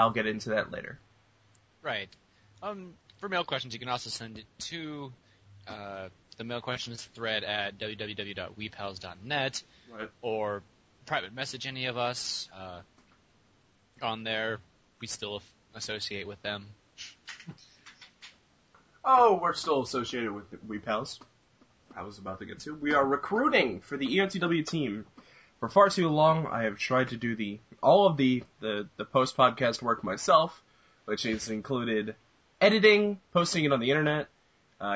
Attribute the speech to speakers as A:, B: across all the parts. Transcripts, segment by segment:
A: I'll get into that later.
B: Right. For mail questions, you can also send it to the mail questions thread at www.weepals.net,
A: Right.
B: or private message any of us on there. We still associate with them.
A: Oh, we're still associated with WePals. I was about to get to. We are recruiting for the EOTW team. For far too long, I have tried to do all of the post-podcast work myself, which has included editing, posting it on the internet,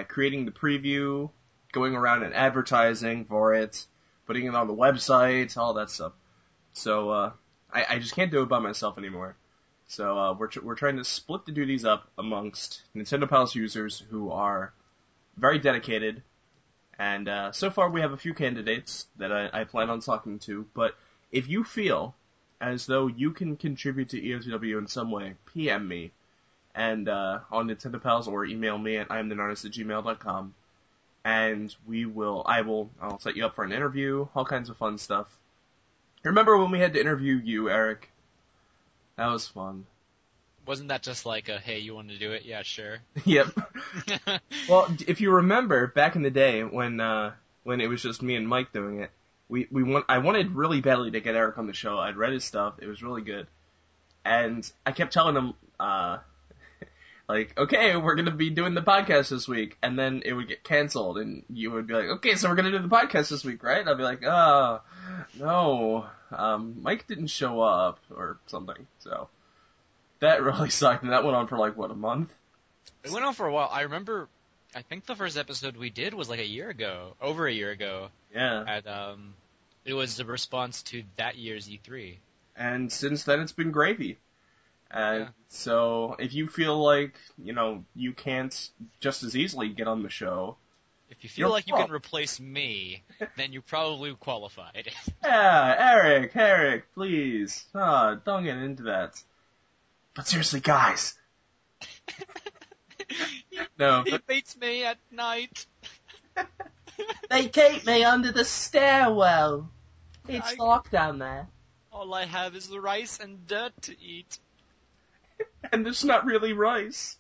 A: creating the preview, going around and advertising for it, putting it on the website, all that stuff. So I just can't do it by myself anymore. So we're trying to split the duties up amongst Nintendo Pals users who are very dedicated. And so far we have a few candidates that I plan on talking to. But if you feel as though you can contribute to EOTW in some way, PM me and on Nintendo Pals, or email me at imthenartist@gmail.com, and I'll set you up for an interview, all kinds of fun stuff. Remember when we had to interview you, Eric? That was fun.
B: Wasn't that just like a, hey, you want to do it? Yeah, sure.
A: Yep. Well, if you remember back in the day when it was just me and Mike doing it, I wanted really badly to get Eric on the show. I'd read his stuff. It was really good. And I kept telling him, like, okay, we're going to be doing the podcast this week. And then it would get canceled, and you would be like, okay, so we're going to do the podcast this week, right? And I'd be like, oh, no, Mike didn't show up, or something. So that really sucked, and that went on for, like, what, a month?
B: It went on for a while. I remember, I think the first episode we did was like over a year ago.
A: Yeah.
B: It was the response to that year's E3.
A: And since then, it's been gravy.
B: Yeah.
A: So if you feel like, you can't just as easily get on the show.
B: If you feel like you can replace me, then you probably qualified.
A: Yeah, Eric, please. Don't get into that. But seriously, guys. No,
B: He beats me at night.
A: They keep me under the stairwell. It's dark down there.
B: All I have is rice and dirt to eat.
A: And it's not really rice.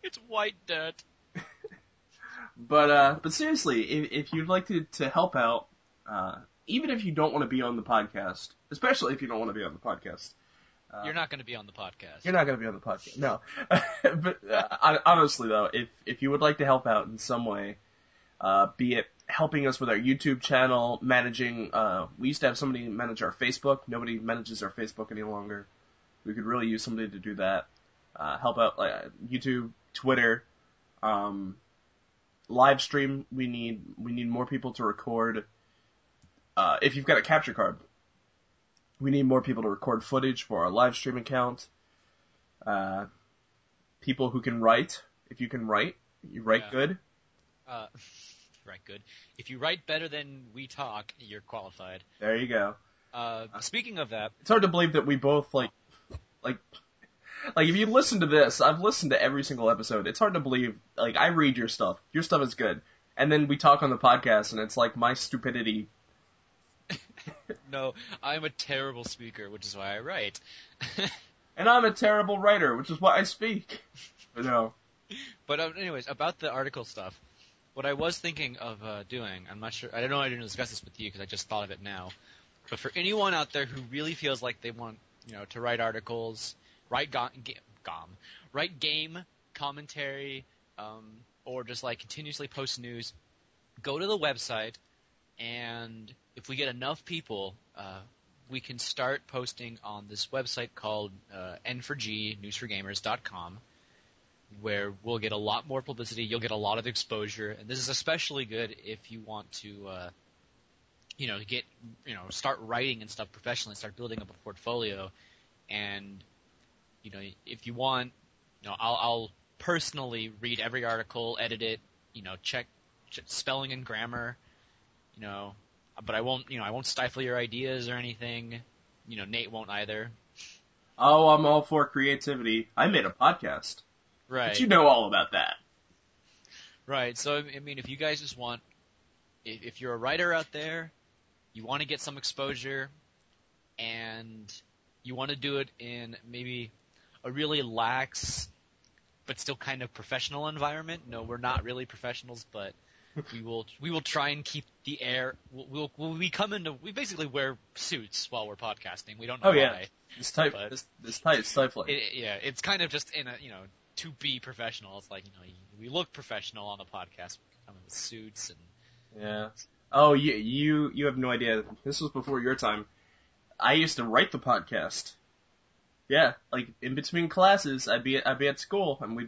B: It's white dirt.
A: But seriously, if you'd like to help out, even if you don't want to be on the podcast, especially if you don't want to be on the podcast.
B: You're not going to be on the podcast.
A: You're not going to be on the podcast, no. But honestly, though, if you would like to help out in some way, be it helping us with our YouTube channel, managing, we used to have somebody manage our Facebook. Nobody manages our Facebook any longer. We could really use somebody to do that. Help out, YouTube, Twitter, live stream. We need more people to record. If you've got a capture card, we need more people to record footage for our live stream account. People who can write. If you can write, you write good.
B: Write good. If you write better than we talk, you're qualified.
A: There you go.
B: Speaking of that,
A: it's hard to believe that we both like if you listen to this, I've listened to every single episode. It's hard to believe, I read your stuff. Your stuff is good. And then we talk on the podcast, and it's like my stupidity.
B: No, I'm a terrible speaker, which is why I write.
A: And I'm a terrible writer, which is why I speak. But no.
B: But anyways, about the article stuff, what I was thinking of doing, I'm not sure, I don't know, I didn't discuss this with you because I just thought of it now. But for anyone out there who really feels like they want, to write articles, write game commentary, or just continuously post news, go to the website, and if we get enough people, we can start posting on this website called N4G, newsforgamers.com, where we'll get a lot more publicity, you'll get a lot of exposure, and this is especially good if you want to, start writing and stuff professionally, start building up a portfolio, and, if you want, I'll personally read every article, edit it, check spelling and grammar, but I won't stifle your ideas or anything. Nate won't either.
A: Oh, I'm all for creativity. I made a podcast.
B: Right.
A: But you know all about that.
B: Right. So, if you guys just want, if you're a writer out there, you want to get some exposure, and you want to do it in maybe a really lax but still kind of professional environment. No, we're not really professionals, but we will try and keep the air. We basically wear suits while we're podcasting. We don't know why.
A: It's tight. It's tight. It's stifling.
B: It's kind of just in a to be professional. It's like we look professional on the podcast. We come in with suits and
A: yeah. Oh, you have no idea. This was before your time. I used to write the podcast. Yeah, like in between classes, I'd be at school, and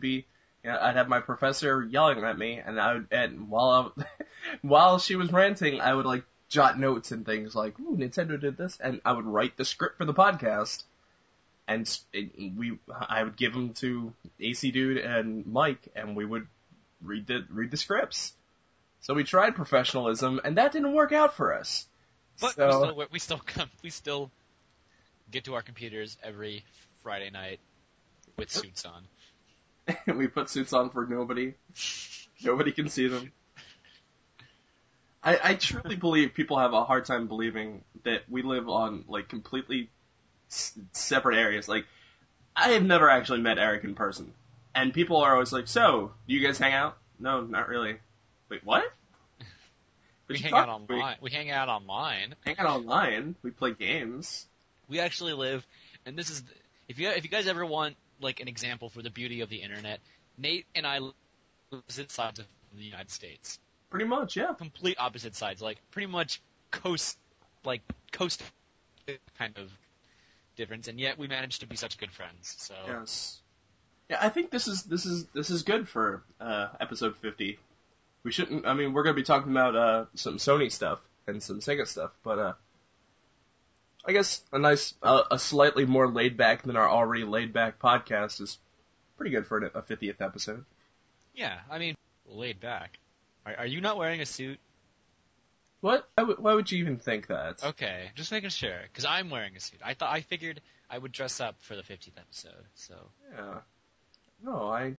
A: I'd have my professor yelling at me, and while she was ranting, I would like jot notes and things like, "Ooh, Nintendo did this," and I would write the script for the podcast, and I would give them to AC Dude and Mike, and we would read the scripts. So we tried professionalism, and that didn't work out for us.
B: But we still get to our computers every Friday night with suits on.
A: We put suits on for nobody. Nobody can see them. I truly believe people have a hard time believing that we live on like completely separate areas. Like, I have never actually met Eric in person, and people are always like, "So, do you guys hang out?" No, not really. Wait, what?
B: We hang out online. We hang out online.
A: Hang out online. We play games.
B: We actually live, and this is if you guys ever want like an example for the beauty of the internet, Nate and I live opposite sides of the United States.
A: Pretty much, yeah.
B: Complete opposite sides, like pretty much coast kind of difference, and yet we managed to be such good friends. So
A: yes, yeah. I think this is good for episode 50. We shouldn't. I mean, we're gonna be talking about some Sony stuff and some Sega stuff, but I guess a slightly more laid back than our already laid back podcast is pretty good for a 50th episode.
B: Yeah, I mean, laid back. Are you not wearing a suit?
A: What? Why would you even think that?
B: Okay, just making sure, because I'm wearing a suit. I figured I would dress up for the 50th episode, so.
A: Yeah. No, I